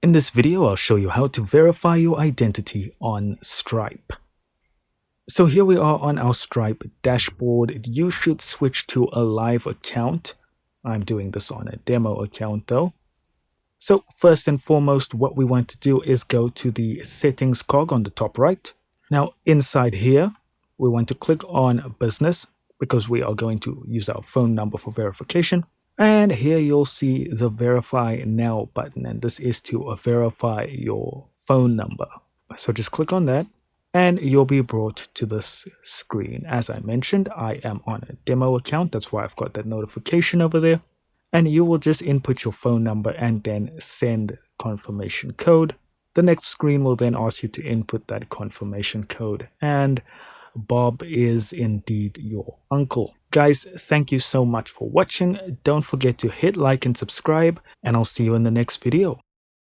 In this video, I'll show you how to verify your identity on Stripe. So here we are on our Stripe dashboard. You should switch to a live account. I'm doing this on a demo account though. So first and foremost, what we want to do is go to the settings cog on the top right. Now inside here, we want to click on business because we are going to use our phone number for verification. And here you'll see the verify now button, and this is to verify your phone number. So just click on that and you'll be brought to this screen. As I mentioned, I am on a demo account. That's why I've got that notification over there. And you will just input your phone number and then send confirmation code. The next screen will then ask you to input that confirmation code, and Bob is indeed your uncle. Guys, thank you so much for watching. Don't forget to hit like and subscribe, and I'll see you in the next video.